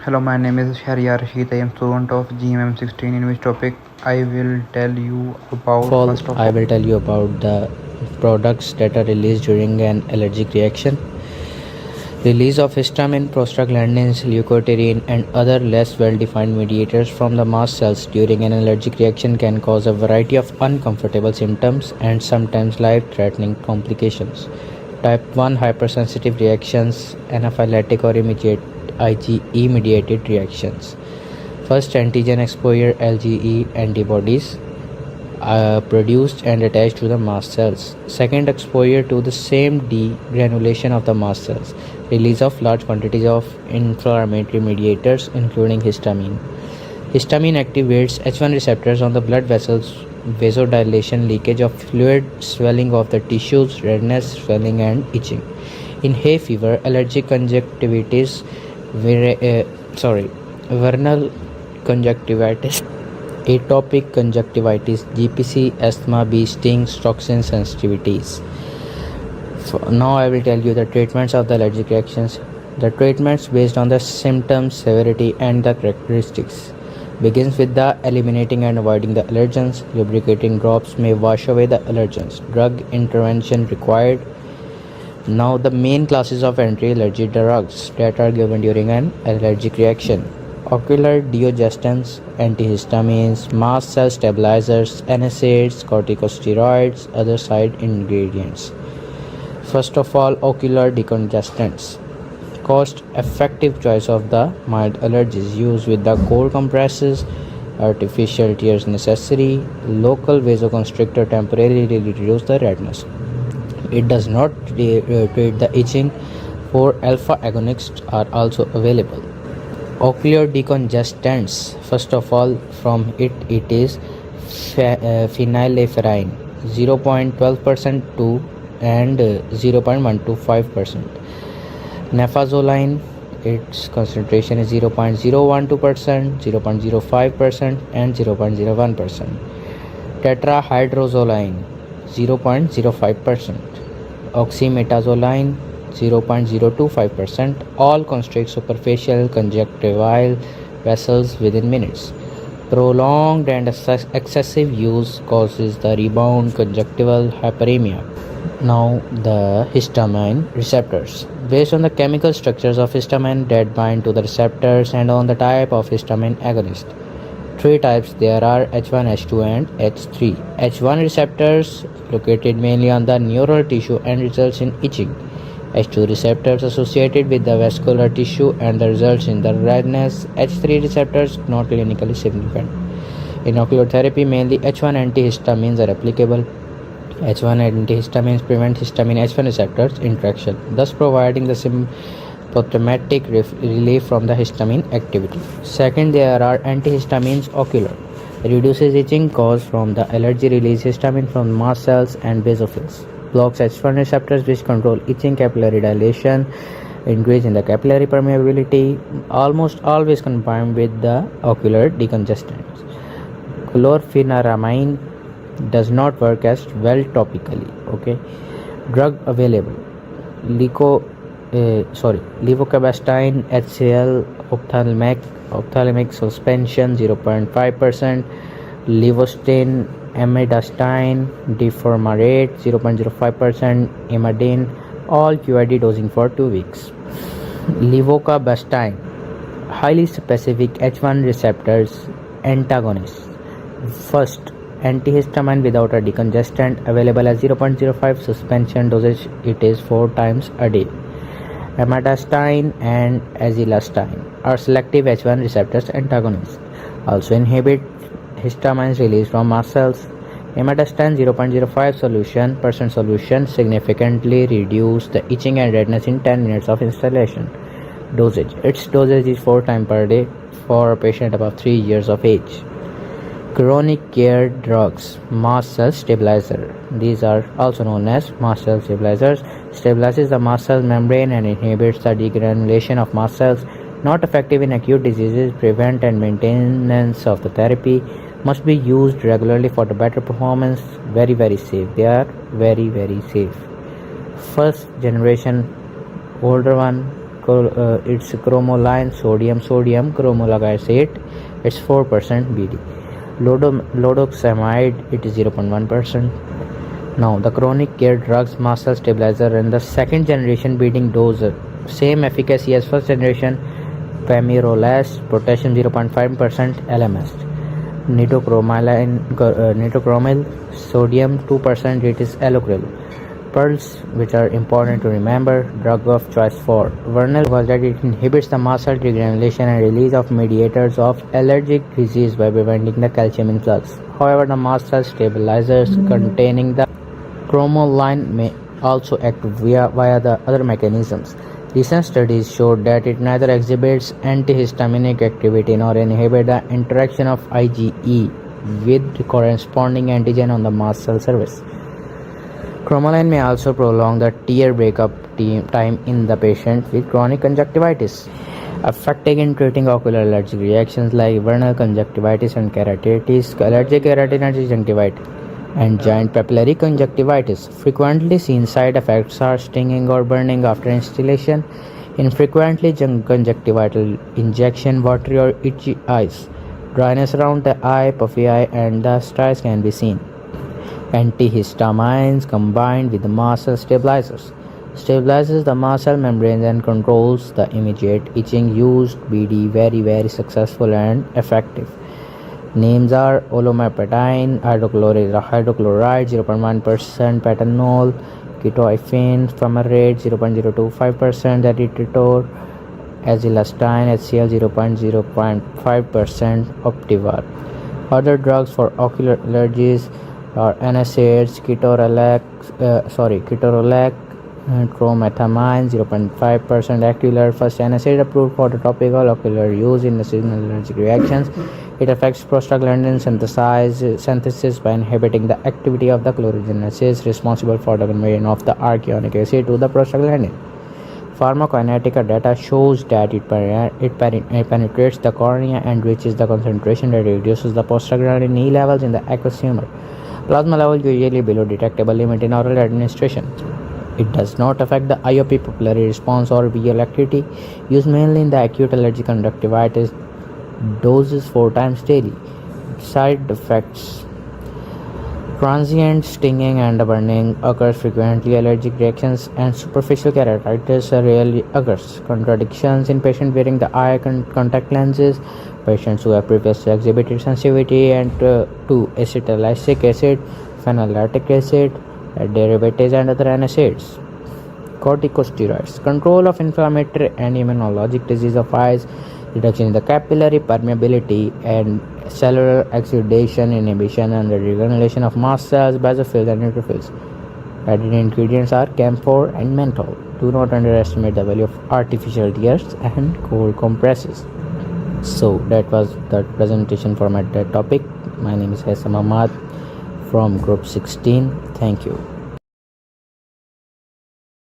Hello, my name is Shahriyar Rashid. I am student of GMM 16, in which topic I will tell you about. First of all, I will tell you about the products that are released during an allergic reaction. Release of histamine, prostaglandins, leukotriene, and other less well-defined mediators from the mast cells during an allergic reaction can cause a variety of uncomfortable symptoms and sometimes life-threatening complications. Type 1 hypersensitive reactions, anaphylactic or immediate IgE-mediated reactions. First, antigen exposure (IgE) antibodies produced and attached to the mast cells. Second, exposure to the same degranulation of the mast cells. Release of large quantities of inflammatory mediators, including histamine. Histamine activates H1 receptors on the blood vessels, vasodilation, leakage of fluid, swelling of the tissues, redness, swelling, and itching. In hay fever, allergic conjunctivitis, vernal conjunctivitis, atopic conjunctivitis, GPC, asthma, bee stings, toxin sensitivities. Now I will tell you the treatments of the allergic reactions. The treatments based on the symptoms, severity, and the characteristics begins with the eliminating and avoiding the allergens. Lubricating drops may wash away the allergens. Drug intervention required. Now the main classes of anti-allergy drugs that are given during an allergic reaction: ocular decongestions, antihistamines, mast cell stabilizers, NSAIDs, corticosteroids, other side ingredients. First of all, ocular decongestants. Cost-effective choice of the mild allergies. Used with the cold compresses, artificial tears necessary. Local vasoconstrictor temporarily reduce the redness. It does not treat the itching. 4 alpha agonists are also available. Ocular decongestants. First of all, from it is phenylephrine 0.12% to and 0.125%. Nafazoline, its concentration is 0.012%, 0.05%, and 0.01%. Tetrahydrozoline 0.05%. Oxymetazoline 0.025%. All constrict superficial conjunctival vessels within minutes. Prolonged and excessive use causes the rebound conjunctival hyperemia. Now the histamine receptors. Based on the chemical structures of histamine that bind to the receptors and on the type of histamine agonist. 3 types there are: H1, H2, and H3. H1 receptors located mainly on the neural tissue and results in itching. H2 receptors associated with the vascular tissue and the results in the redness. H3 receptors not clinically significant. In ocular therapy, mainly H1 antihistamines are applicable. H1 antihistamines prevent histamine H1 receptors interaction, thus providing the symptomatic relief from the histamine activity. Second, there are antihistamines ocular. Reduces itching caused from the allergy, release histamine from mast cells and basophils. Blocks H1 receptors which control itching, capillary dilation, increase in the capillary permeability, almost always combined with the ocular decongestants. Chlorpheniramine does not work as well topically. Drug available: levocabastine HCl, ophthalmic suspension 0.5%, levostine, amidastine, deformarate 0.05%, imidine, all QID dosing for 2 weeks. Levocabastine, highly specific H1 receptors antagonists. First, antihistamine without a decongestant, available as 0.05 suspension dosage. It is 4 times a day. Amidastine and azilastine are selective H1 receptors antagonists. Also inhibit histamines release from mast cells. Amidastine 0.05 solution significantly reduce the itching and redness in 10 minutes of instillation. Dosage. Its dosage is 4 times per day for a patient above 3 years of age. Chronic care drugs. Mast cell stabilizer. These are also known as mast cell stabilizers. Stabilizes the mast cell membrane and inhibits the degranulation of mast cells. Not effective in acute diseases. Prevent and maintenance of the therapy. Must be used regularly for the better performance. Very, very safe. They are very, very safe. First generation, older one, it's chromoline, sodium chromolagacate, it's 4% BD. Lodoxamide, it is 0.1%. Now the chronic care drugs, mast cell stabilizer and the second generation beating dose, same efficacy as first generation, Pamirolaz, potassium 0.5% LMS. Nitochromyl, sodium 2%, it is Allocril. Pearls, which are important to remember, drug of choice for vernal was that it inhibits the mast cell degranulation and release of mediators of allergic disease by preventing the calcium influx. However, the mast cell stabilizers containing the chromoline may also act via the other mechanisms. Recent studies showed that it neither exhibits antihistaminic activity nor inhibits the interaction of IgE with the corresponding antigen on the mast cell surface. Chromoline may also prolong the tear breakup time in the patient with chronic conjunctivitis. Effective in treating ocular allergic reactions like vernal conjunctivitis and keratitis, allergic keratinitis conjunctivitis, and giant papillary conjunctivitis. Frequently seen side effects are stinging or burning after instillation, infrequently conjunctival injection, watery or itchy eyes, dryness around the eye, puffy eye, and the striae can be seen. Antihistamines combined with the mast cell stabilizers stabilizes the mast cell membranes and controls the immediate itching. Used BD very successful and effective. Names are olomepatine, hydrochloride 0.1%, patanol, ketoiphene, fumarate 0.025%, Editor, azilastine, HCl 0.5%, Optivar. Other drugs for ocular allergies are NSAIDs, ketorolac, tromethamine 0.5%, Actilar, first NSAID approved for the topical ocular use in the seasonal allergic reactions. It affects prostaglandin synthesis by inhibiting the activity of the chlorogenesis responsible for the conversion of the arachidonic acid to the prostaglandin. Pharmacokinetic data shows that it penetrates the cornea and reaches the concentration that reduces the prostaglandin E levels in the aqueous humor. Plasma level usually below detectable limit in oral administration. It does not affect the IOP pupillary response or visual acuity. Used mainly in the acute allergic conjunctivitis. Doses 4 times daily. Side effects: transient stinging and burning occurs frequently. Allergic reactions and superficial keratitis rarely occurs. Contradictions in patients wearing the eye contact lenses. Patients who have previously exhibited sensitivity to acetylactic acid, phenolactic acid, derivatives and other NSAIDs. Corticosteroids. Control of inflammatory and immunologic disease of eyes, reduction in the capillary permeability and cellular exudation, inhibition and the degranulation of mast cells, basophils and neutrophils. Added ingredients are camphor and menthol. Do not underestimate the value of artificial tears and cold compresses. So that was the presentation for that topic. My name is Haisam Ahmad from group 16. Thank you.